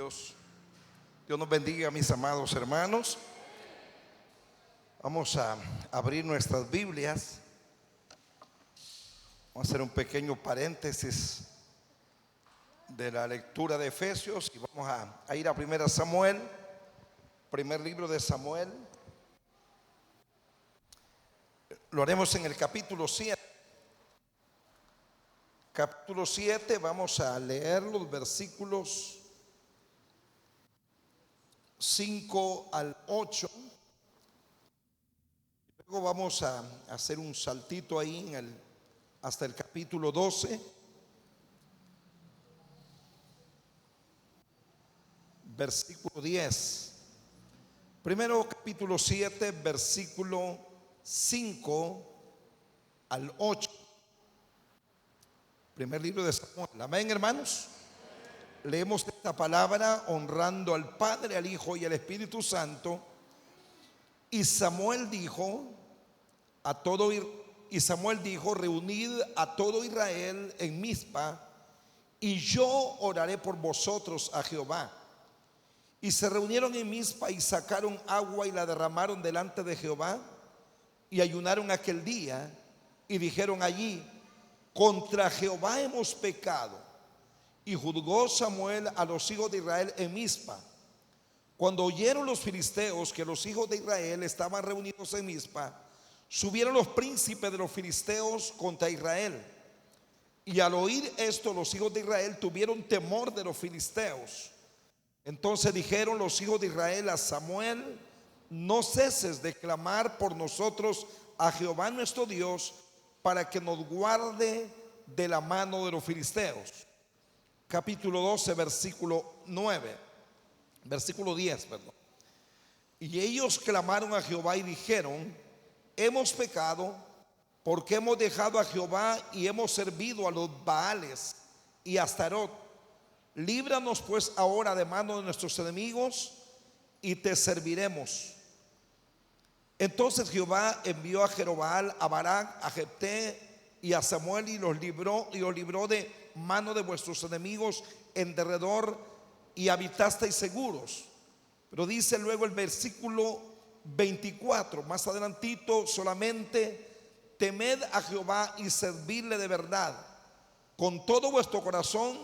Dios. Dios nos bendiga, mis amados hermanos. Vamos a abrir nuestras Biblias. Vamos a hacer un pequeño paréntesis de la lectura de Efesios y vamos a ir a 1 Samuel, primer libro de Samuel. Lo haremos en el capítulo 7. Capítulo 7, vamos a leer los versículos 5 al 8. Luego vamos a hacer un saltito ahí hasta el capítulo 12. Versículo 10. Primero capítulo 7, versículo 5 al 8. Primer libro de Samuel. Amén, hermanos. Leemos esta palabra honrando al Padre, al Hijo y al Espíritu Santo. Y Samuel dijo, reunid a todo Israel en Mizpa, y yo oraré por vosotros a Jehová. Y se reunieron en Mizpa y sacaron agua y la derramaron delante de Jehová, y ayunaron aquel día, y dijeron allí: contra Jehová hemos pecado. Y juzgó Samuel a los hijos de Israel en Mizpa. Cuando oyeron los filisteos que los hijos de Israel estaban reunidos en Mizpa, subieron los príncipes de los filisteos contra Israel. Y al oír esto, los hijos de Israel tuvieron temor de los filisteos. Entonces dijeron los hijos de Israel a Samuel: no ceses de clamar por nosotros a Jehová nuestro Dios, para que nos guarde de la mano de los filisteos. Capítulo 12, versículo 10, perdón. Y ellos clamaron a Jehová y dijeron: hemos pecado, porque hemos dejado a Jehová y hemos servido a los Baales y a Astarot. Líbranos pues ahora de mano de nuestros enemigos y te serviremos. Entonces Jehová envió a Jerobaal, a Barak, a Jefté y a Samuel, y los libró de mano de vuestros enemigos en derredor, y habitasteis seguros. Pero dice luego el versículo 24, más adelantito, solamente: temed a Jehová y servidle de verdad con todo vuestro corazón,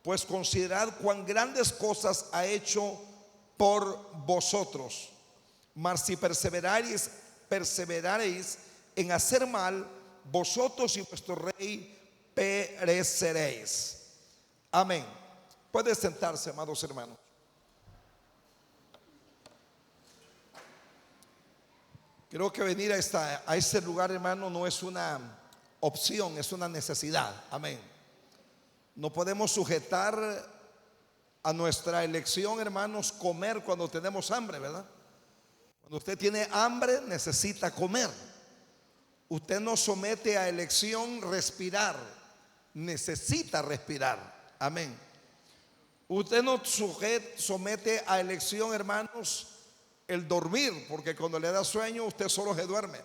pues considerad cuán grandes cosas ha hecho por vosotros. Mas si perseveraréis en hacer mal, vosotros y vuestro rey pereceréis. Amén. Puede sentarse, amados hermanos. Creo que venir a este lugar, hermano, no es una opción, es una necesidad. Amén. No podemos sujetar a nuestra elección, hermanos, comer cuando tenemos hambre, ¿verdad? Cuando usted tiene hambre, necesita comer. Usted no somete a elección respirar, necesita respirar. Amén. Usted no somete a elección, hermanos, el dormir, porque cuando le da sueño usted solo se duerme.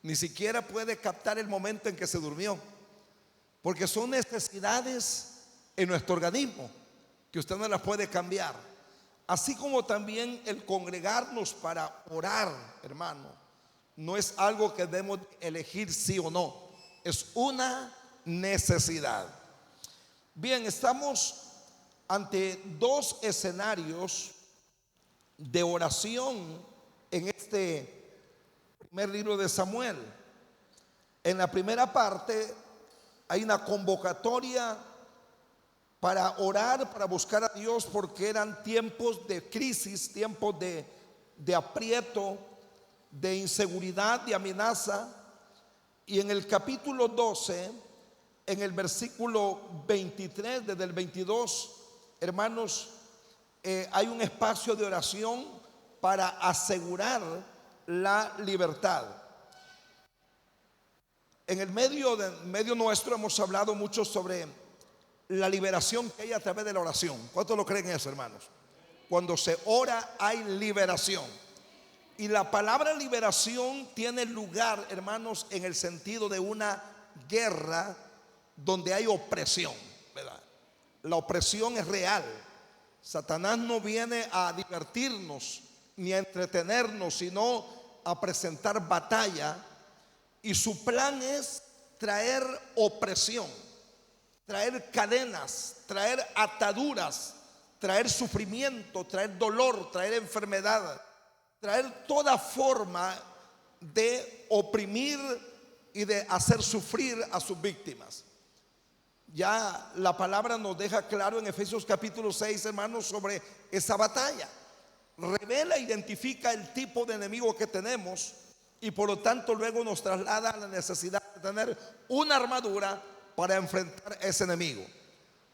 Ni siquiera puede captar el momento en que se durmió, porque son necesidades en nuestro organismo que usted no las puede cambiar. Así como también el congregarnos para orar, hermano, no es algo que debemos elegir sí o no, es una necesidad. Bien, estamos ante dos escenarios de oración en este primer libro de Samuel. En la primera parte hay una convocatoria para orar, para buscar a Dios, porque eran tiempos de crisis, tiempos de aprieto, de inseguridad, de amenaza. Y en el capítulo 12, en el versículo 23, desde el 22, hermanos, hay un espacio de oración para asegurar la libertad. En el medio nuestro hemos hablado mucho sobre la liberación que hay a través de la oración. ¿Cuántos lo creen eso, hermanos? Cuando se ora hay liberación. Y la palabra liberación tiene lugar, hermanos, en el sentido de una guerra donde hay opresión, ¿verdad? La opresión es real. Satanás no viene a divertirnos ni a entretenernos, sino a presentar batalla. Y su plan es traer opresión, traer cadenas, traer ataduras, traer sufrimiento, traer dolor, traer enfermedad, traer toda forma de oprimir y de hacer sufrir a sus víctimas. Ya la palabra nos deja claro en Efesios capítulo 6, hermanos, sobre esa batalla. Revela, identifica el tipo de enemigo que tenemos y por lo tanto luego nos traslada a la necesidad de tener una armadura para enfrentar a ese enemigo.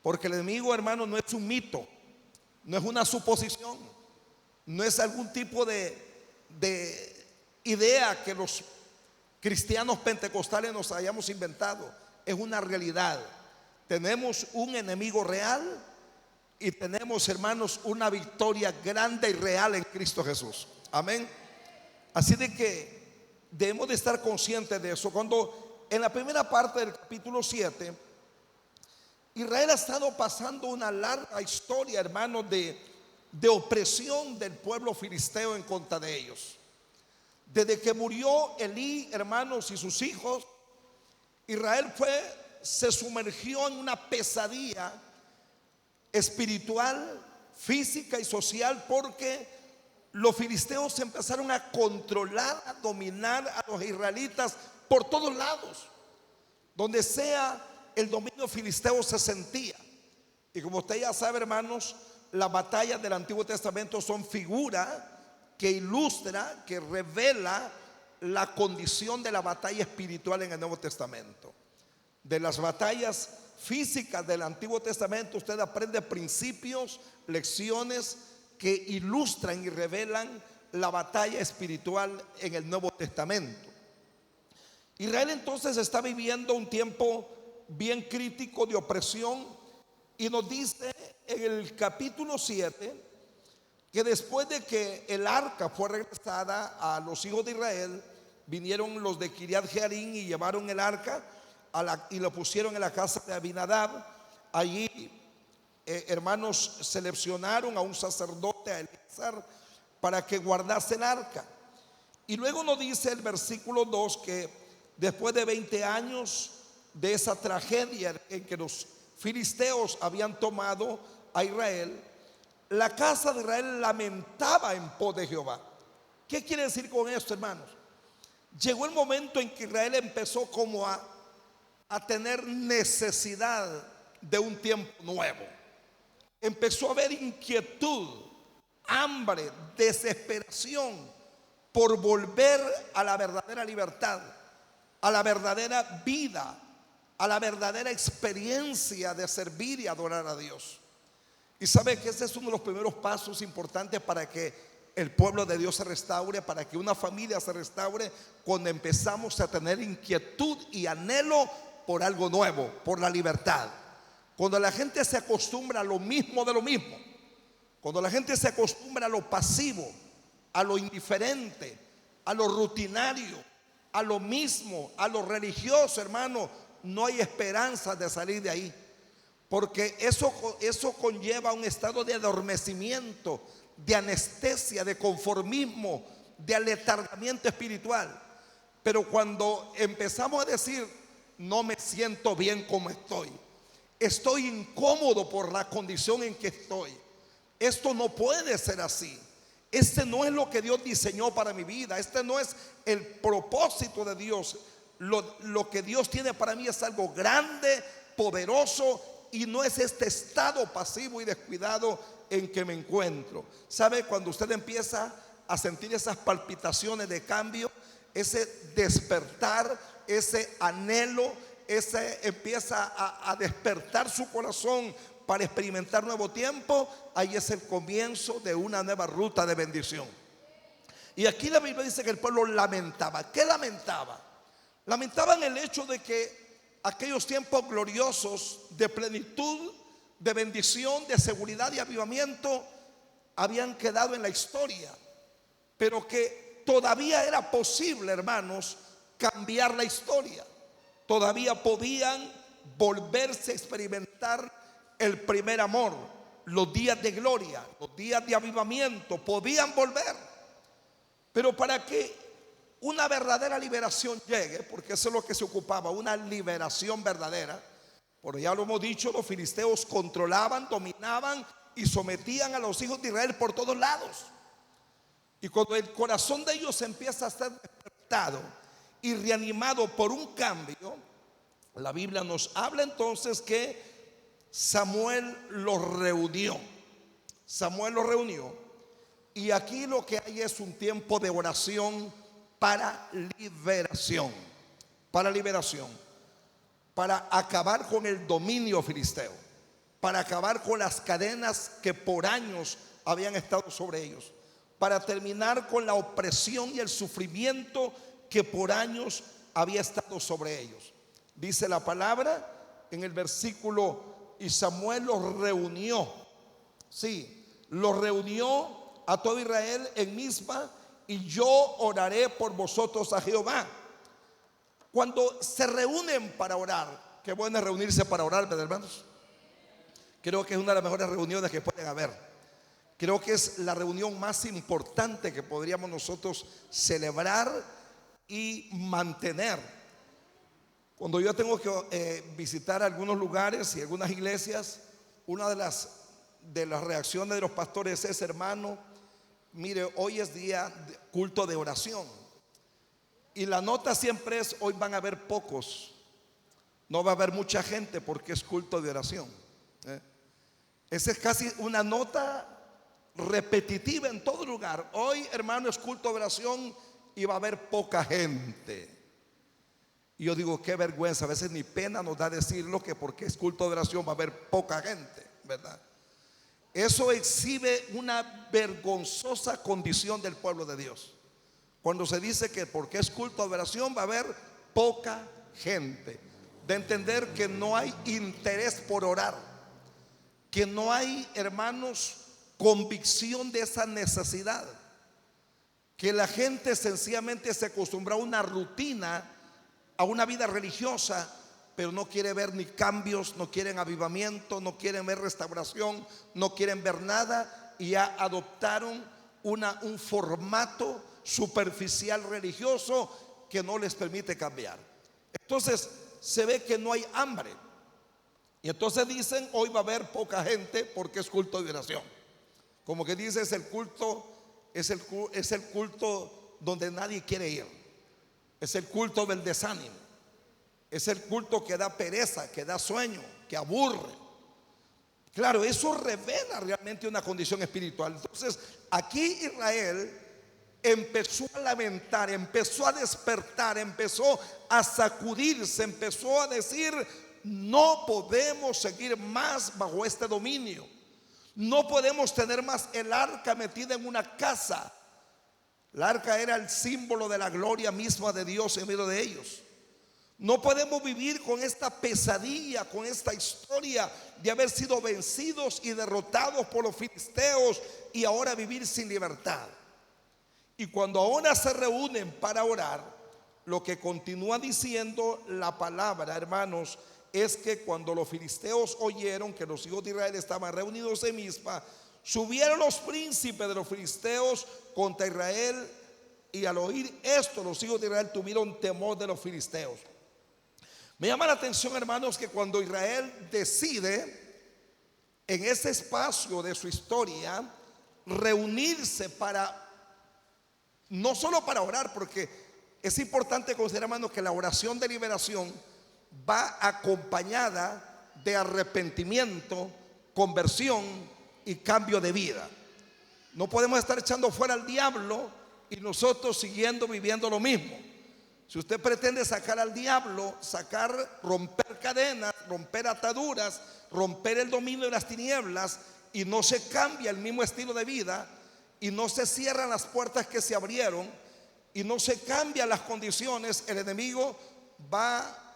Porque el enemigo, hermano, no es un mito, no es una suposición, no es algún tipo de idea que los cristianos pentecostales nos hayamos inventado. Es una realidad. Tenemos un enemigo real y tenemos, hermanos, una victoria grande y real en Cristo Jesús. Amén. Así de que debemos de estar conscientes de eso. Cuando en la primera parte del capítulo 7, Israel ha estado pasando una larga historia, hermanos, de opresión del pueblo filisteo en contra de ellos. Desde que murió Elí, hermanos, y sus hijos, Israel se sumergió en una pesadilla espiritual, física y social, porque los filisteos empezaron a controlar, a dominar a los israelitas por todos lados. Donde sea el dominio filisteo se sentía. Y como usted ya sabe, hermanos, las batallas del Antiguo Testamento son figura que ilustra, que revela la condición de la batalla espiritual en el Nuevo Testamento. De las batallas físicas del Antiguo Testamento usted aprende principios, lecciones que ilustran y revelan la batalla espiritual en el Nuevo Testamento. Israel entonces está viviendo un tiempo bien crítico de opresión y nos dice en el capítulo 7 que después de que el arca fue regresada a los hijos de Israel, vinieron los de Kiriat Jearim y llevaron el arca y lo pusieron en la casa de Abinadab. Allí, hermanos, seleccionaron a un sacerdote, a Eleazar, para que guardase el arca. Y luego nos dice el versículo 2 que después de 20 años de esa tragedia en que los filisteos habían tomado a Israel, la casa de Israel lamentaba en pos de Jehová. ¿Qué quiere decir con esto, hermanos? Llegó el momento en que Israel empezó como a tener necesidad de un tiempo nuevo. Empezó a haber inquietud, hambre, desesperación por volver a la verdadera libertad, a la verdadera vida, a la verdadera experiencia de servir y adorar a Dios. Y sabe que ese es uno de los primeros pasos importantes para que el pueblo de Dios se restaure, para que una familia se restaure, cuando empezamos a tener inquietud y anhelo por algo nuevo, por la libertad. Cuando la gente se acostumbra a lo mismo de lo mismo, cuando la gente se acostumbra a lo pasivo, a lo indiferente, a lo rutinario, a lo mismo, a lo religioso, hermano, no hay esperanza de salir de ahí. Porque eso conlleva un estado de adormecimiento, de anestesia, de conformismo, de aletargamiento espiritual. Pero cuando empezamos a decir, no me siento bien como estoy incómodo por la condición en que estoy, esto no puede ser así, este no es lo que Dios diseñó para mi vida, este no es el propósito de Dios, lo que Dios tiene para mí es algo grande, poderoso, y no es este estado pasivo y descuidado en que me encuentro. ¿Sabe? Cuando usted empieza a sentir esas palpitaciones de cambio, ese despertar, ese anhelo, empieza a despertar su corazón para experimentar nuevo tiempo, ahí es el comienzo de una nueva ruta de bendición. Y aquí la Biblia dice que el pueblo lamentaba. ¿Qué lamentaba? Lamentaban el hecho de que aquellos tiempos gloriosos de plenitud, de bendición, de seguridad y avivamiento habían quedado en la historia, pero que todavía era posible, hermanos, cambiar la historia. Todavía podían volverse a experimentar el primer amor, los días de gloria, los días de avivamiento podían volver. Pero para que una verdadera liberación llegue, porque eso es lo que se ocupaba, una liberación verdadera, porque ya lo hemos dicho, los filisteos controlaban, dominaban y sometían a los hijos de Israel por todos lados. Y cuando el corazón de ellos empieza a ser despertado y reanimado por un cambio, la Biblia nos habla entonces que Samuel los reunió. Samuel los reunió. Y aquí lo que hay es un tiempo de oración para liberación. Para liberación. Para acabar con el dominio filisteo. Para acabar con las cadenas que por años habían estado sobre ellos. Para terminar con la opresión y el sufrimiento que por años había estado sobre ellos. Dice la palabra en el versículo: y Samuel los reunió. Sí, los reunió a todo Israel en Mispa, y yo oraré por vosotros a Jehová. Cuando se reúnen para orar, qué bueno es reunirse para orar, ¿verdad, hermanos? Creo que es una de las mejores reuniones que pueden haber. Creo que es la reunión más importante que podríamos nosotros celebrar y mantener. Cuando yo tengo que visitar algunos lugares y algunas iglesias, una de las reacciones de los pastores es: hermano, mire, hoy es día de culto de oración. Y la nota siempre es: hoy van a haber pocos, no va a haber mucha gente porque es culto de oración. Esa es casi una nota repetitiva en todo lugar. Hoy, hermano, es culto de oración y va a haber poca gente. Y yo digo, qué vergüenza, a veces ni pena nos da decirlo, que porque es culto de oración va a haber poca gente, ¿verdad? Eso exhibe una vergonzosa condición del pueblo de Dios, cuando se dice que porque es culto de oración va a haber poca gente. De entender que no hay interés por orar, que no hay, hermanos, convicción de esa necesidad, que la gente sencillamente se acostumbra a una rutina, a una vida religiosa, pero no quiere ver ni cambios, no quieren avivamiento, no quieren ver restauración, no quieren ver nada, y ya adoptaron un formato superficial religioso que no les permite cambiar. Entonces se ve que no hay hambre, y entonces dicen: hoy va a haber poca gente porque es culto de oración. Como que dice, es el culto donde nadie quiere ir. Es el culto del desánimo. Es el culto que da pereza, que da sueño, que aburre. Claro, eso revela realmente una condición espiritual. Entonces, aquí Israel empezó a lamentar, empezó a despertar, empezó a sacudirse, empezó a decir: no podemos seguir más bajo este dominio. No podemos tener más el arca metida en una casa. El arca era el símbolo de la gloria misma de Dios en medio de ellos. No podemos vivir con esta pesadilla, con esta historia de haber sido vencidos y derrotados por los filisteos y ahora vivir sin libertad. Y cuando ahora se reúnen para orar, lo que continúa diciendo la palabra, hermanos, es que cuando los filisteos oyeron que los hijos de Israel estaban reunidos en Mispa, subieron los príncipes de los filisteos contra Israel, y al oír esto los hijos de Israel tuvieron temor de los filisteos. Me llama la atención, hermanos, que cuando Israel decide en ese espacio de su historia reunirse para, no solo para orar, porque es importante considerar, hermanos, que la oración de liberación va acompañada de arrepentimiento, conversión y cambio de vida. No podemos estar echando fuera al diablo y nosotros siguiendo viviendo lo mismo. Si usted pretende sacar al diablo, romper cadenas, romper ataduras, romper el dominio de las tinieblas, y no se cambia el mismo estilo de vida, y no se cierran las puertas que se abrieron, y no se cambian las condiciones, el enemigo va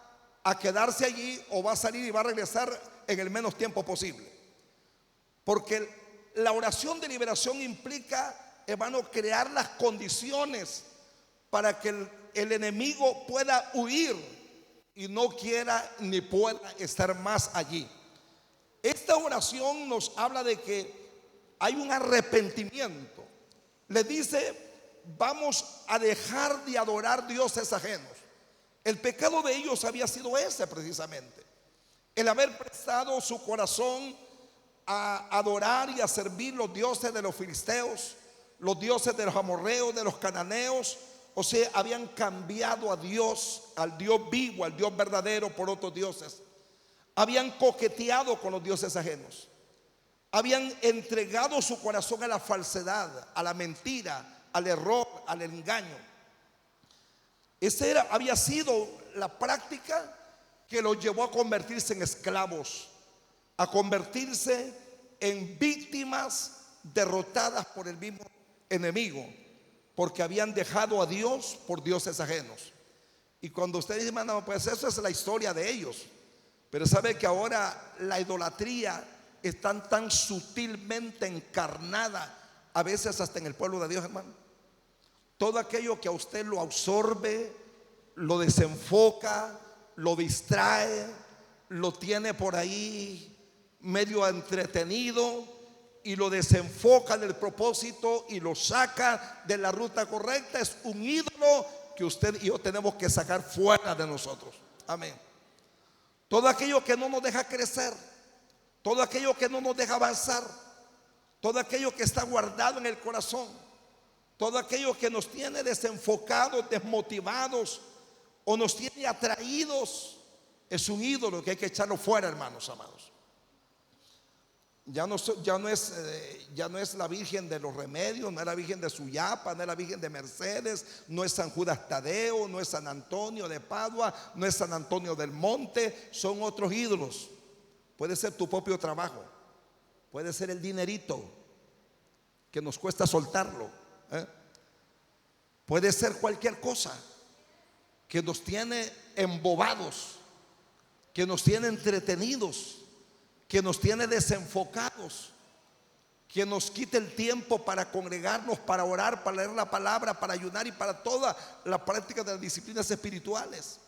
a quedarse allí, o va a salir y va a regresar en el menos tiempo posible. Porque la oración de liberación implica, hermano, crear las condiciones para que el enemigo pueda huir y no quiera ni pueda estar más allí. Esta oración nos habla de que hay un arrepentimiento. Le dice: vamos a dejar de adorar dioses ajenos. El pecado de ellos había sido ese precisamente, el haber prestado su corazón a adorar y a servir los dioses de los filisteos, los dioses de los amorreos, de los cananeos. O sea, habían cambiado a Dios, al Dios vivo, al Dios verdadero, por otros dioses. Habían coqueteado con los dioses ajenos. Habían entregado su corazón a la falsedad, a la mentira, al error, al engaño. Esa había sido la práctica que los llevó a convertirse en esclavos, a convertirse en víctimas derrotadas por el mismo enemigo, porque habían dejado a Dios por dioses ajenos. Y cuando usted dice: hermano, pues eso es la historia de ellos. Pero sabe que ahora la idolatría está tan sutilmente encarnada, a veces hasta en el pueblo de Dios, hermano. Todo aquello que a usted lo absorbe, lo desenfoca, lo distrae, lo tiene por ahí medio entretenido y lo desenfoca del propósito y lo saca de la ruta correcta, es un ídolo que usted y yo tenemos que sacar fuera de nosotros. Amén. Todo aquello que no nos deja crecer, todo aquello que no nos deja avanzar, todo aquello que está guardado en el corazón, todo aquello que nos tiene desenfocados, desmotivados o nos tiene atraídos, es un ídolo que hay que echarlo fuera, hermanos amados. Ya no es la Virgen de los Remedios, no es la Virgen de Suyapa, no es la Virgen de Mercedes, no es San Judas Tadeo, no es San Antonio de Padua, no es San Antonio del Monte. Son otros ídolos. Puede ser tu propio trabajo, puede ser el dinerito que nos cuesta soltarlo, puede ser cualquier cosa que nos tiene embobados, que nos tiene entretenidos, que nos tiene desenfocados, que nos quite el tiempo para congregarnos, para orar, para leer la palabra, para ayunar y para toda la práctica de las disciplinas espirituales.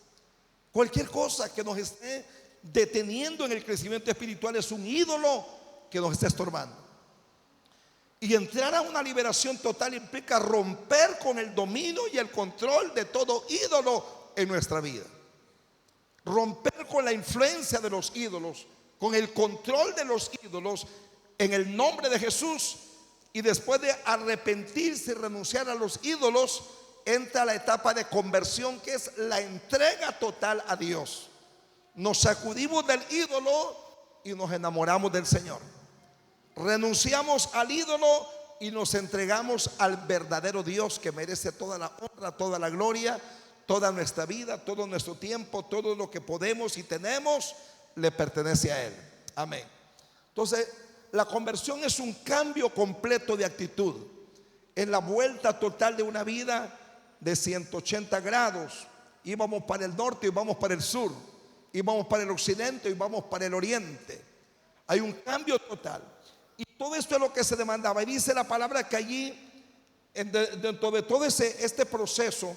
Cualquier cosa que nos esté deteniendo en el crecimiento espiritual es un ídolo que nos está estorbando. Y entrar a una liberación total implica romper con el dominio y el control de todo ídolo en nuestra vida. Romper con la influencia de los ídolos, con el control de los ídolos, en el nombre de Jesús. Y después de arrepentirse y renunciar a los ídolos, entra la etapa de conversión, que es la entrega total a Dios. Nos sacudimos del ídolo y nos enamoramos del Señor. Renunciamos al ídolo y nos entregamos al verdadero Dios, que merece toda la honra, toda la gloria, toda nuestra vida, todo nuestro tiempo, todo lo que podemos y tenemos le pertenece a Él. Amén. Entonces, la conversión es un cambio completo de actitud, es la vuelta total de una vida de 180 grados. Íbamos para el norte y vamos para el sur, íbamos para el occidente y vamos para el oriente. Hay un cambio total. Y todo esto es lo que se demandaba. Y dice la palabra que allí, dentro de todo este proceso,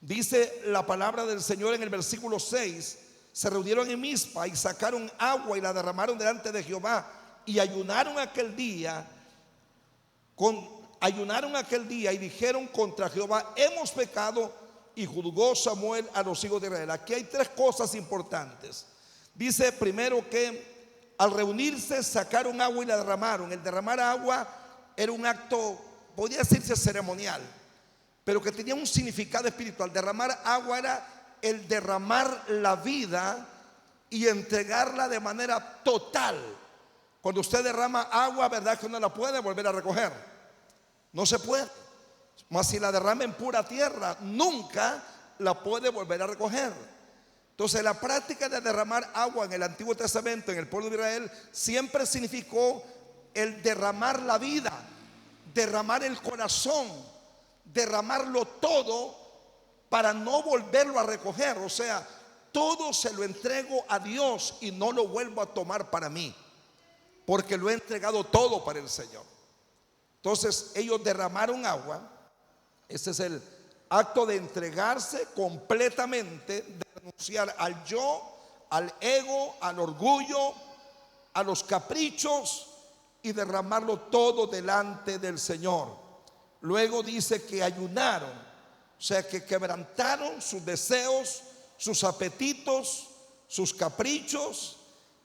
dice la palabra del Señor en el versículo 6: se reunieron en Mizpa y sacaron agua y la derramaron delante de Jehová, y ayunaron aquel día y dijeron contra Jehová: hemos pecado. Y juzgó Samuel a los hijos de Israel. Aquí hay tres cosas importantes. Dice primero que al reunirse sacaron agua y la derramaron. El derramar agua era un acto, podría decirse ceremonial, pero que tenía un significado espiritual. Derramar agua era el derramar la vida y entregarla de manera total. Cuando usted derrama agua, ¿verdad que no la puede volver a recoger? No se puede. Mas si la derrama en pura tierra, nunca la puede volver a recoger. Entonces, la práctica de derramar agua en el Antiguo Testamento, en el pueblo de Israel, siempre significó el derramar la vida, derramar el corazón, derramarlo todo para no volverlo a recoger. O sea, todo se lo entrego a Dios y no lo vuelvo a tomar para mí, porque lo he entregado todo para el Señor. Entonces ellos derramaron agua. Ese es el acto de entregarse completamente, de renunciar al yo, al ego, al orgullo, a los caprichos y derramarlo todo delante del Señor. Luego dice que ayunaron, o sea que quebrantaron sus deseos, sus apetitos, sus caprichos,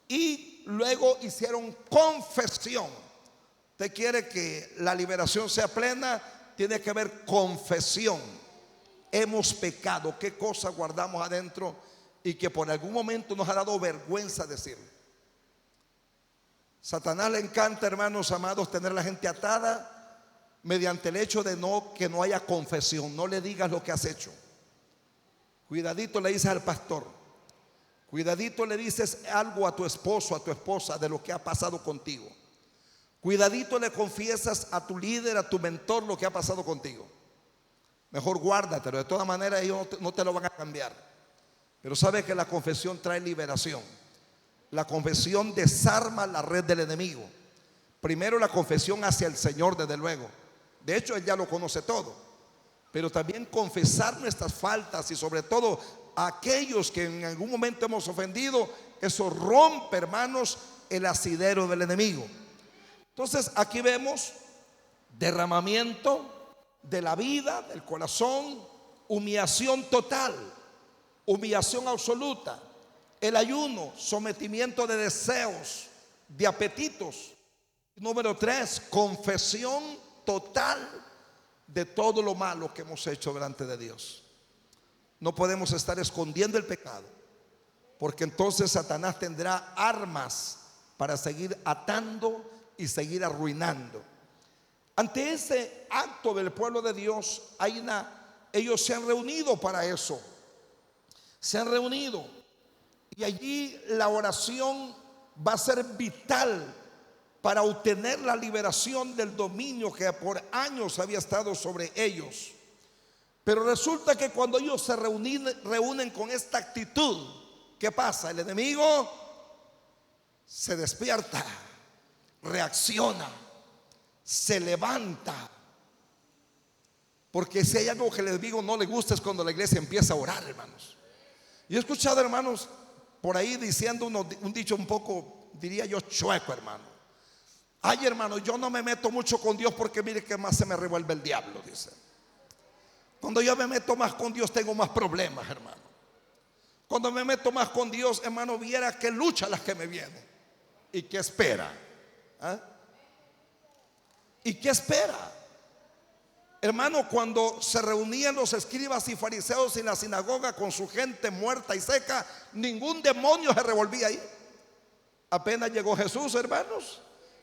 y luego hicieron confesión. Usted quiere que la liberación sea plena, tiene que haber confesión. Hemos pecado, qué cosa guardamos adentro y que por algún momento nos ha dado vergüenza decirlo. Satanás le encanta, hermanos amados, tener a la gente atada mediante el hecho de que no haya confesión. No le digas lo que has hecho. Cuidadito le dices al pastor, cuidadito le dices algo a tu esposo, a tu esposa, de lo que ha pasado contigo. Cuidadito le confiesas a tu líder, a tu mentor, lo que ha pasado contigo. Mejor guárdatelo, de todas maneras ellos no te lo van a cambiar. Pero sabes que la confesión trae liberación. La confesión desarma la red del enemigo. Primero la confesión hacia el Señor, desde luego. De hecho, Él ya lo conoce todo. Pero también confesar nuestras faltas y sobre todo a aquellos que en algún momento hemos ofendido. Eso rompe, hermanos, el asidero del enemigo. Entonces aquí vemos derramamiento de la vida, del corazón, humillación total, humillación absoluta, el ayuno, sometimiento de deseos, de apetitos. Número 3, confesión total de todo lo malo que hemos hecho delante de Dios. No podemos estar escondiendo el pecado, porque entonces Satanás tendrá armas para seguir atando y seguir arruinando. Ante ese acto del pueblo de Dios, ellos se han reunido para eso. Se han reunido. Y allí la oración va a ser vital para obtener la liberación del dominio que por años había estado sobre ellos. Pero resulta que cuando ellos se reúnen con esta actitud, ¿qué pasa? El enemigo se despierta, reacciona, se levanta. Porque si hay algo que les digo no le gusta es cuando la iglesia empieza a orar, hermanos. Yo he escuchado, hermanos, por ahí diciendo un dicho un poco, diría yo, chueco, hermano. Ay, hermano, yo no me meto mucho con Dios porque mire que más se me revuelve el diablo, dice. Cuando yo me meto más con Dios tengo más problemas, hermano. Cuando me meto más con Dios, hermano, viera qué lucha las que me vienen. ¿Y qué espera? ¿Ah? ¿Y qué espera? Hermano, cuando se reunían los escribas y fariseos en la sinagoga con su gente muerta y seca, ningún demonio se revolvía ahí. Apenas llegó Jesús, hermanos,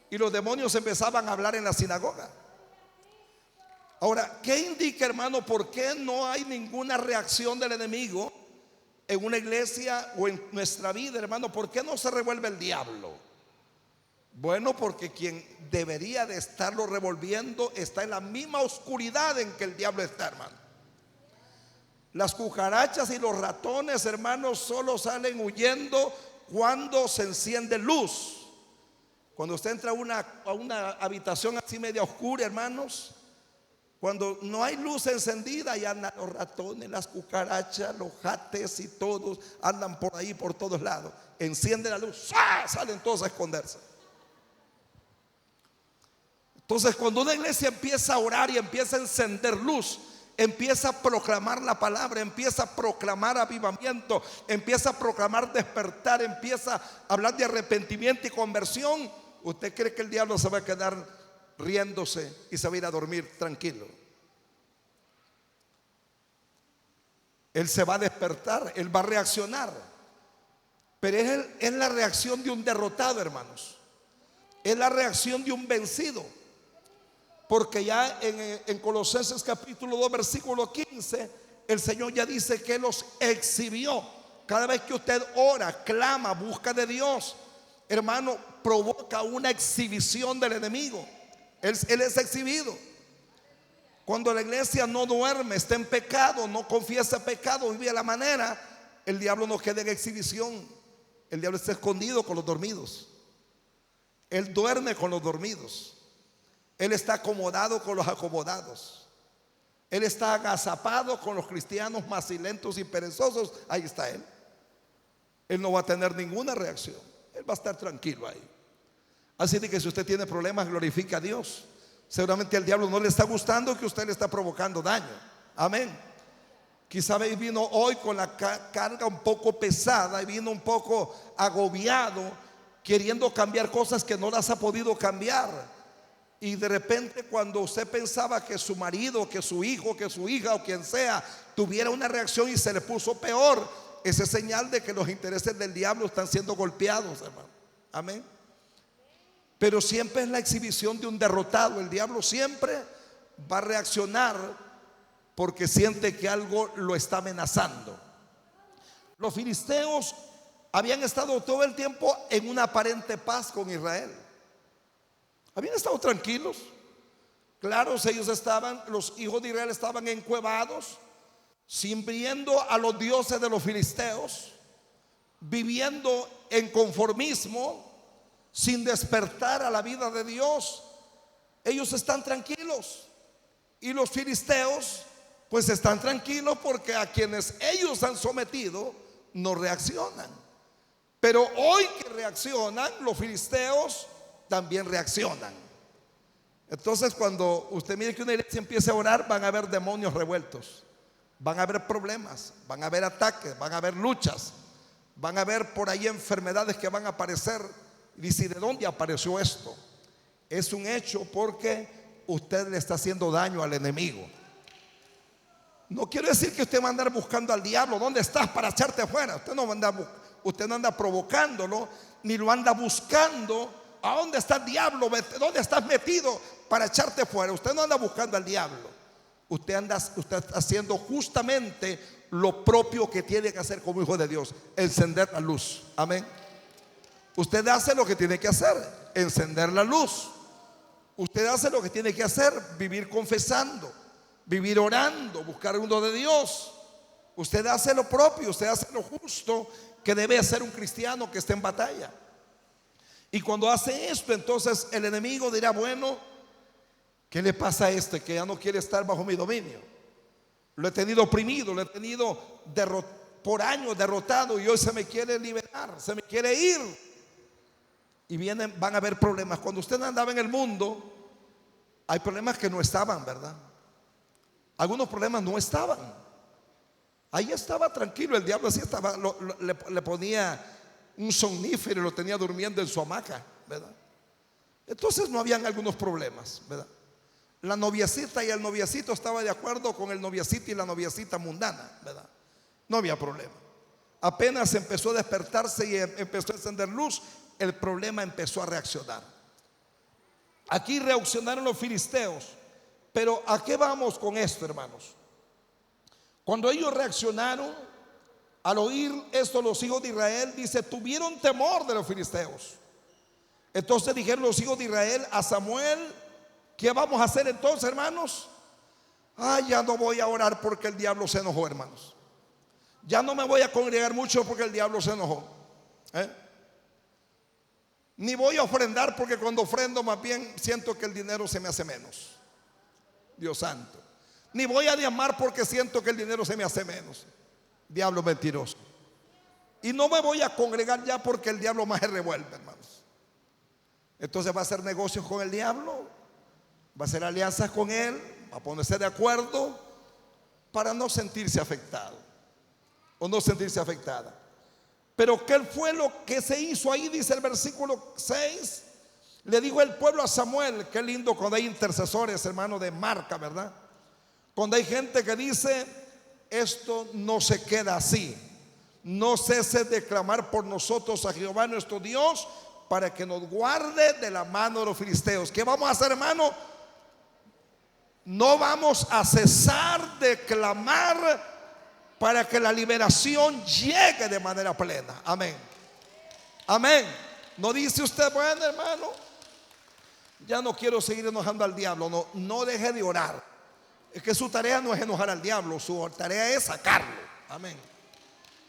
y los demonios empezaban a hablar en la sinagoga. Ahora, ¿qué indica, hermano? ¿Por qué no hay ninguna reacción del enemigo en una iglesia o en nuestra vida, hermano? ¿Por qué no se revuelve el diablo? Bueno, porque quien debería de estarlo revolviendo está en la misma oscuridad en que el diablo está, hermano. Las cucarachas y los ratones, hermanos, solo salen huyendo cuando se enciende luz. Cuando usted entra a una habitación así media oscura, hermanos, cuando no hay luz encendida, y andan los ratones, las cucarachas, los jates y todos andan por ahí, por todos lados. Enciende la luz, ¡ah!, salen todos a esconderse. Entonces, cuando una iglesia empieza a orar y empieza a encender luz, empieza a proclamar la palabra, empieza a proclamar avivamiento, empieza a proclamar despertar, empieza a hablar de arrepentimiento y conversión, ¿usted cree que el diablo se va a quedar riéndose y se va a ir a dormir tranquilo? Él se va a despertar, él va a reaccionar. Pero es la reacción de un derrotado, hermanos. Es la reacción de un vencido. Porque ya en Colosenses capítulo 2 versículo 15, el Señor ya dice que los exhibió. Cada vez que usted ora, clama, busca de Dios, hermano, provoca una exhibición del enemigo. Él es exhibido. Cuando la iglesia no duerme, está en pecado, no confiesa pecado, vive a la manera, el diablo no queda en exhibición. El diablo está escondido con los dormidos. Él duerme con los dormidos. Él está acomodado con los acomodados. Él está agazapado con los cristianos macilentos y perezosos. Ahí está él. Él no va a tener ninguna reacción. Él va a estar tranquilo ahí. Así de que si usted tiene problemas, glorifique a Dios. Seguramente al diablo no le está gustando que usted le está provocando daño. Amén. Quizá vino hoy con la carga un poco pesada y vino un poco agobiado, queriendo cambiar cosas que no las ha podido cambiar. Y de repente, cuando usted pensaba que su marido, que su hijo, que su hija o quien sea tuviera una reacción y se le puso peor, esa es señal de que los intereses del diablo están siendo golpeados, hermano. Amén. Pero siempre es la exhibición de un derrotado. El diablo siempre va a reaccionar porque siente que algo lo está amenazando. Los filisteos habían estado todo el tiempo en una aparente paz con Israel. Habían estado tranquilos. Claro, los hijos de Israel estaban encuevados, sirviendo a los dioses de los filisteos, viviendo en conformismo, sin despertar a la vida de Dios. Ellos están tranquilos. Y los filisteos pues están tranquilos porque a quienes ellos han sometido no reaccionan. Pero hoy que reaccionan, los filisteos también reaccionan. Entonces, cuando usted mire que una iglesia empiece a orar, van a haber demonios revueltos, van a haber problemas, van a haber ataques, van a haber luchas, van a haber por ahí enfermedades que van a aparecer. Y dice, ¿de dónde apareció esto? Es un hecho porque usted le está haciendo daño al enemigo. No quiero decir que usted va a andar buscando al diablo. ¿Dónde estás para echarte afuera? Usted no anda provocándolo, ni lo anda buscando. ¿A dónde está el diablo? ¿Dónde estás metido para echarte fuera? Usted no anda buscando al diablo. Usted está haciendo justamente lo propio que tiene que hacer como hijo de Dios: encender la luz. Amén. Usted hace lo que tiene que hacer: encender la luz. Usted hace lo que tiene que hacer: vivir confesando, vivir orando, buscar uno de Dios. Usted hace lo propio, usted hace lo justo que debe hacer un cristiano que esté en batalla. Y cuando hace esto, entonces el enemigo dirá: bueno, ¿qué le pasa a este que ya no quiere estar bajo mi dominio? Lo he tenido oprimido, lo he tenido por años derrotado, y hoy se me quiere liberar, se me quiere ir. Y van a haber problemas. Cuando usted andaba en el mundo, hay problemas que no estaban, ¿verdad? Algunos problemas no estaban. Ahí estaba tranquilo. El diablo así estaba, le ponía un somnífero y lo tenía durmiendo en su hamaca, ¿verdad? Entonces no habían algunos problemas, ¿verdad? La noviecita y el noviecito estaba de acuerdo con el noviecito y la noviecita mundana, ¿verdad? No había problema. Apenas empezó a despertarse y empezó a encender luz, el problema empezó a reaccionar. Aquí reaccionaron los filisteos. Pero ¿a qué vamos con esto, hermanos? Cuando ellos reaccionaron, al oír esto, los hijos de Israel, dice, tuvieron temor de los filisteos. Entonces dijeron los hijos de Israel a Samuel: ¿qué vamos a hacer entonces, hermanos? Ya no voy a orar porque el diablo se enojó, hermanos. Ya no me voy a congregar mucho porque el diablo se enojó. Ni voy a ofrendar porque cuando ofrendo más bien siento que el dinero se me hace menos. Dios santo. Ni voy a diezmar porque siento que el dinero se me hace menos. Diablo mentiroso. Y no me voy a congregar ya porque el diablo más se revuelve, hermanos. Entonces va a hacer negocios con el diablo, va a hacer alianzas con él, va a ponerse de acuerdo para no sentirse afectado o no sentirse afectada. Pero ¿qué fue lo que se hizo ahí? Dice el versículo 6. Le dijo el pueblo a Samuel. Qué lindo cuando hay intercesores, hermano, de marca, ¿verdad? Cuando hay gente que dice: esto no se queda así. No cese de clamar por nosotros a Jehová nuestro Dios, para que nos guarde de la mano de los filisteos. ¿Qué vamos a hacer, hermano? No vamos a cesar de clamar para que la liberación llegue de manera plena. Amén. Amén. No dice usted: bueno, hermano, ya no quiero seguir enojando al diablo. No deje de orar. Es que su tarea no es enojar al diablo, su tarea es sacarlo. Amén.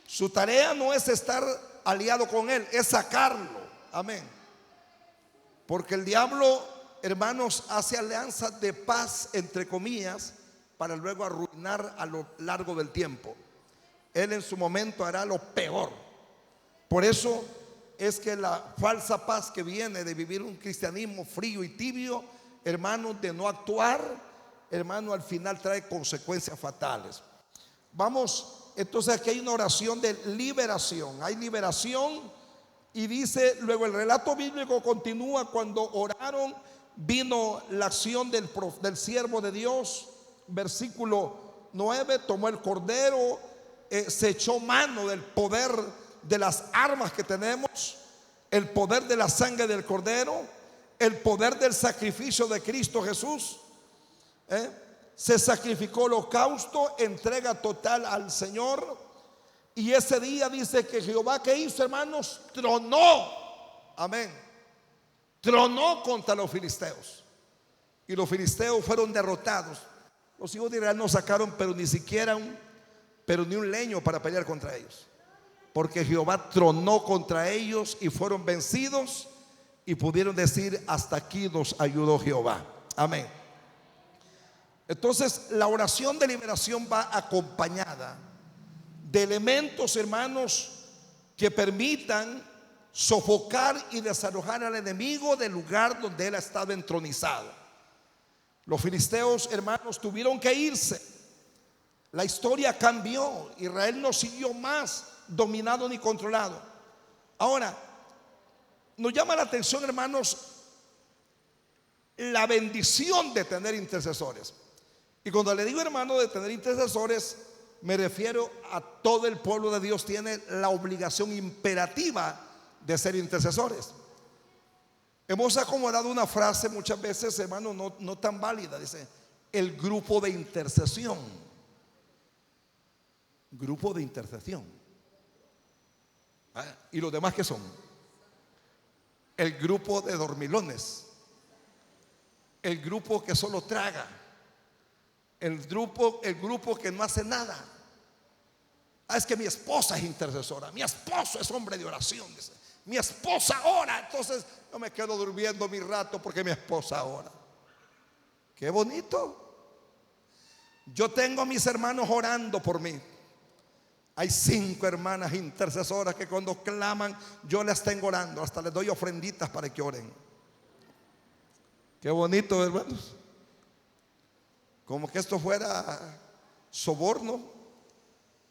Su tarea no es estar aliado con él, es sacarlo. Amén. Porque el diablo, hermanos, hace alianzas de paz, entre comillas, para luego arruinar a lo largo del tiempo. Él en su momento hará lo peor. Por eso es que la falsa paz que viene de vivir un cristianismo frío y tibio, hermano, de no actuar, hermano, al final trae consecuencias fatales. Vamos, entonces aquí hay una oración de liberación. Hay liberación y dice, luego el relato bíblico continúa: cuando oraron, vino la acción del siervo de Dios. Versículo 9: tomó el cordero, se echó mano del poder de las armas que tenemos, el poder de la sangre del cordero, el poder del sacrificio de Cristo Jesús. Se sacrificó holocausto, entrega total al Señor. Y ese día dice que Jehová, ¿qué hizo, hermanos? Tronó, amén, tronó contra los filisteos, y los filisteos fueron derrotados. Los hijos de Israel no sacaron pero ni un leño para pelear contra ellos, porque Jehová tronó contra ellos y fueron vencidos, y pudieron decir: hasta aquí nos ayudó Jehová. Amén. Entonces la oración de liberación va acompañada de elementos, hermanos, que permitan sofocar y desalojar al enemigo del lugar donde él ha estado entronizado. Los filisteos, hermanos, tuvieron que irse. La historia cambió. Israel no siguió más dominado ni controlado. Ahora, nos llama la atención, hermanos, la bendición de tener intercesores. Y cuando le digo, hermano, de tener intercesores, me refiero a todo el pueblo de Dios tiene la obligación imperativa de ser intercesores. Hemos acomodado una frase muchas veces, hermano, no tan válida. Dice: el grupo de intercesión. Grupo de intercesión. ¿Y los demás qué son? El grupo de dormilones. El grupo que solo traga. El grupo que no hace nada. Es que mi esposa es intercesora, mi esposo es hombre de oración, dice. Mi esposa ora, entonces yo me quedo durmiendo mi rato porque mi esposa ora. Qué bonito. Yo tengo a mis hermanos orando por mí. Hay 5 hermanas intercesoras que cuando claman yo las tengo orando. Hasta les doy ofrenditas para que oren. Qué bonito, hermanos. Como que esto fuera soborno,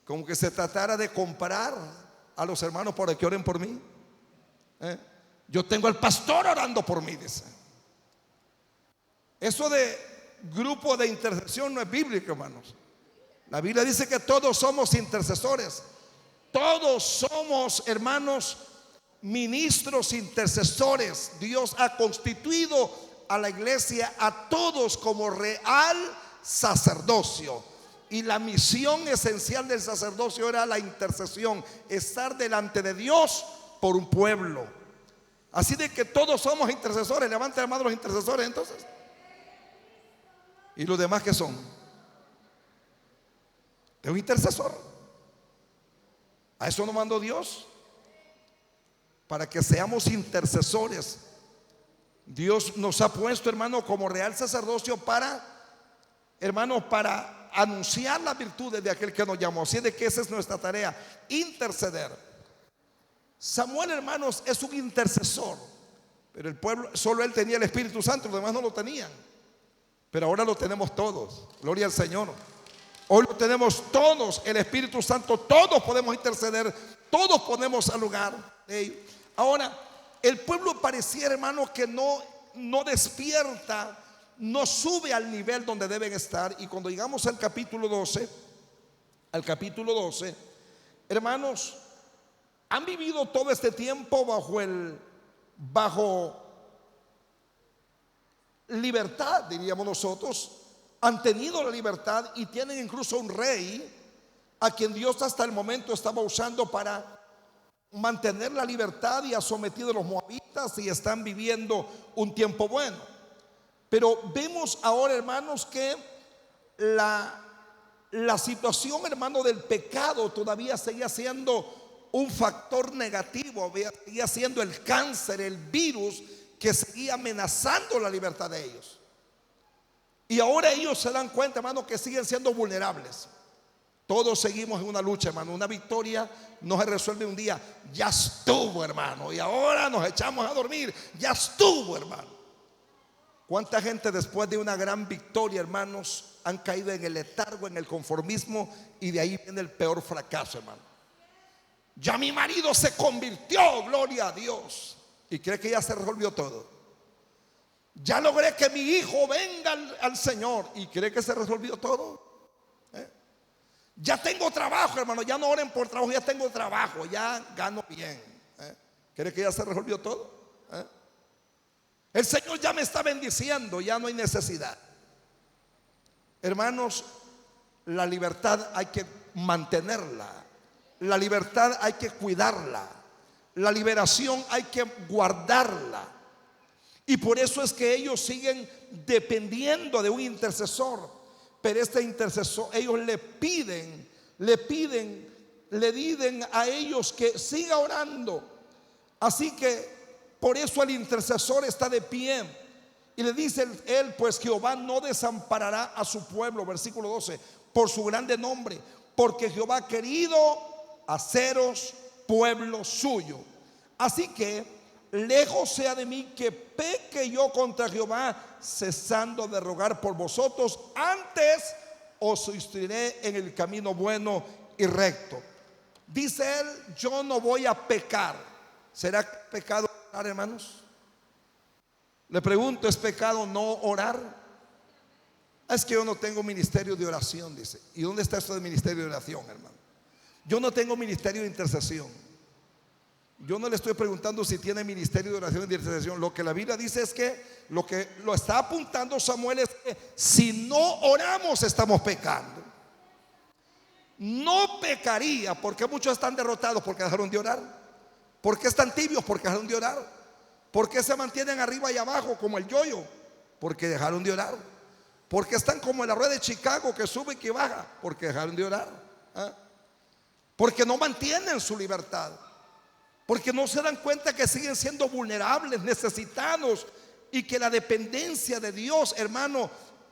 como que se tratara de comparar a los hermanos para que oren por mí. Yo tengo al pastor orando por mí, dice. Eso de grupo de intercesión no es bíblico, hermanos. La Biblia dice que todos somos intercesores. Todos somos, hermanos, ministros intercesores. Dios ha constituido a la iglesia, a todos, como real sacerdocio. Y la misión esencial del sacerdocio era la intercesión, estar delante de Dios por un pueblo. Así de que todos somos intercesores. Levanten la mano los intercesores entonces. ¿Y los demás qué son? Es un intercesor. A eso nos mandó Dios, para que seamos intercesores. Dios nos ha puesto, hermano, como real sacerdocio para, hermano, para anunciar las virtudes de aquel que nos llamó. Así de que esa es nuestra tarea, interceder. Samuel, hermanos, es un intercesor, pero el pueblo, solo él tenía el Espíritu Santo, los demás no lo tenían. Pero ahora lo tenemos todos, gloria al Señor. Hoy lo tenemos todos, el Espíritu Santo. Todos podemos interceder, todos podemos al lugar de ellos. Ahora, el pueblo pareciera, hermano, que no despierta, no sube al nivel donde deben estar. Y cuando llegamos al capítulo 12, hermanos, han vivido todo este tiempo bajo libertad, diríamos nosotros. Han tenido la libertad y tienen incluso un rey a quien Dios hasta el momento estaba usando para mantener la libertad, y ha sometido a los moabitas y están viviendo un tiempo bueno. Pero vemos ahora, hermanos, que la situación, hermano, del pecado todavía seguía siendo un factor negativo, seguía siendo el cáncer, el virus que seguía amenazando la libertad de ellos. Y ahora ellos se dan cuenta, hermano, que siguen siendo vulnerables. Todos seguimos en una lucha, hermano. Una victoria no se resuelve un día. Ya estuvo, hermano, y ahora nos echamos a dormir. Ya estuvo, hermano. ¿Cuánta gente después de una gran victoria, hermanos, han caído en el letargo, en el conformismo, y de ahí viene el peor fracaso, hermano? Ya mi marido se convirtió, gloria a Dios, y cree que ya se resolvió todo. Ya logré que mi hijo venga al Señor, y cree que se resolvió todo. Ya tengo trabajo, hermano. Ya no oren por trabajo, ya tengo trabajo, ya gano bien. ¿Cree que ya se resolvió todo? El Señor ya me está bendiciendo, ya no hay necesidad. Hermanos, la libertad hay que mantenerla. La libertad hay que cuidarla. La liberación hay que guardarla. Y por eso es que ellos siguen dependiendo de un intercesor. Pero este intercesor, ellos le piden a ellos que siga orando. Así que por eso el intercesor está de pie y le dice él, pues Jehová no desamparará a su pueblo, versículo 12, por su grande nombre, porque Jehová ha querido haceros pueblo suyo. Así que lejos sea de mí que peque yo contra Jehová, cesando de rogar por vosotros. Antes os instruiré en el camino bueno y recto. Dice él, yo no voy a pecar. ¿Será pecado orar, hermanos? Le pregunto, ¿es pecado no orar? Es que yo no tengo ministerio de oración, dice. ¿Y dónde está esto de ministerio de oración, hermano? Yo no tengo ministerio de intercesión. Yo no le estoy preguntando si tiene ministerio de oración y de intercesión. Lo que la Biblia dice es que lo está apuntando Samuel es que si no oramos estamos pecando. No pecaría, porque muchos están derrotados porque dejaron de orar. ¿Por qué están tibios? Porque dejaron de orar. ¿Por qué se mantienen arriba y abajo como el yoyo? Porque dejaron de orar. ¿Por qué están como en la rueda de Chicago que sube y que baja? Porque dejaron de orar. Porque no mantienen su libertad. Porque no se dan cuenta que siguen siendo vulnerables, necesitados, y que la dependencia de Dios, hermano,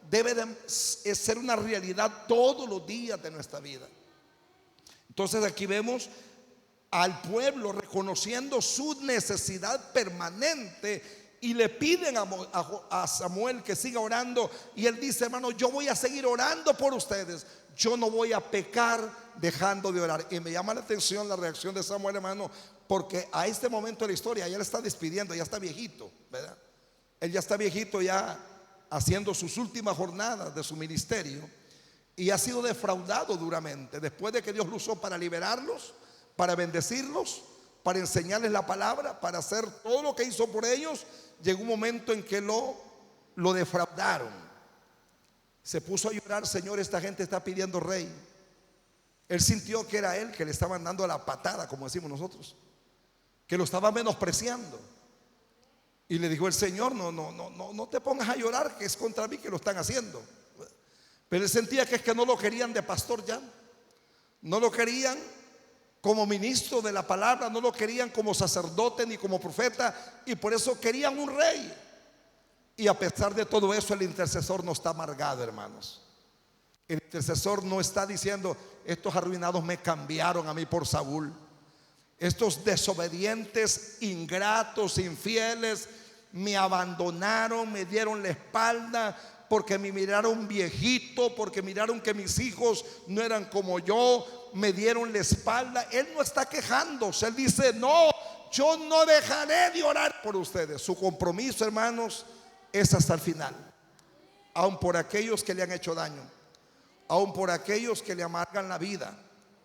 debe de ser una realidad todos los días de nuestra vida. Entonces aquí vemos al pueblo reconociendo su necesidad permanente y le piden a Samuel que siga orando, y él dice, hermano, yo voy a seguir orando por ustedes. Yo no voy a pecar dejando de orar. Y me llama la atención la reacción de Samuel, hermano, porque a este momento de la historia ya le está despidiendo, ya está viejito, ¿verdad? Él ya está viejito, ya haciendo sus últimas jornadas de su ministerio, y ha sido defraudado duramente. Después de que Dios lo usó para liberarlos, para bendecirlos, para enseñarles la palabra, para hacer todo lo que hizo por ellos, llegó un momento en que lo defraudaron. Se puso a llorar, Señor, esta gente está pidiendo rey. Él sintió que era él que le estaban dando la patada, como decimos nosotros, que lo estaba menospreciando. Y le dijo el Señor, no te pongas a llorar, que es contra mí que lo están haciendo. Pero él sentía que es que no lo querían de pastor ya, no lo querían como ministro de la palabra, no lo querían como sacerdote ni como profeta, y por eso querían un rey. Y a pesar de todo eso, el intercesor no está amargado, hermanos. El intercesor no está diciendo, estos arruinados me cambiaron a mí por Saúl. Estos desobedientes, ingratos, infieles, me abandonaron, me dieron la espalda, porque me miraron viejito, porque miraron que mis hijos no eran como yo, me dieron la espalda. Él no está quejándose, él dice, no, yo no dejaré de orar por ustedes. Su compromiso, hermanos, es hasta el final, aun por aquellos que le han hecho daño, aun por aquellos que le amargan la vida.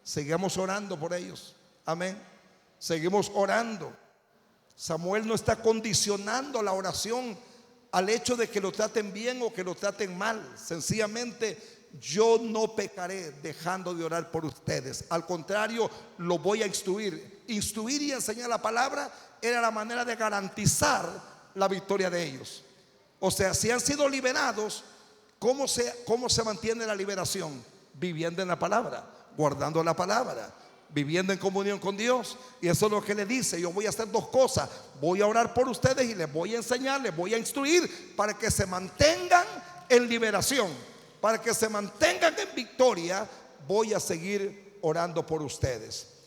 Seguimos orando por ellos, amén. Seguimos orando. Samuel no está condicionando la oración al hecho de que lo traten bien o que lo traten mal. Sencillamente, yo no pecaré dejando de orar por ustedes. Al contrario, lo voy a instruir. Instruir y enseñar la palabra era la manera de garantizar la victoria de ellos. O sea, si han sido liberados, ¿cómo se mantiene la liberación? Viviendo en la palabra, guardando la palabra, viviendo en comunión con Dios. Y eso es lo que le dice, yo voy a hacer dos cosas: voy a orar por ustedes y les voy a enseñar, les voy a instruir para que se mantengan en liberación, para que se mantengan en victoria, voy a seguir orando por ustedes.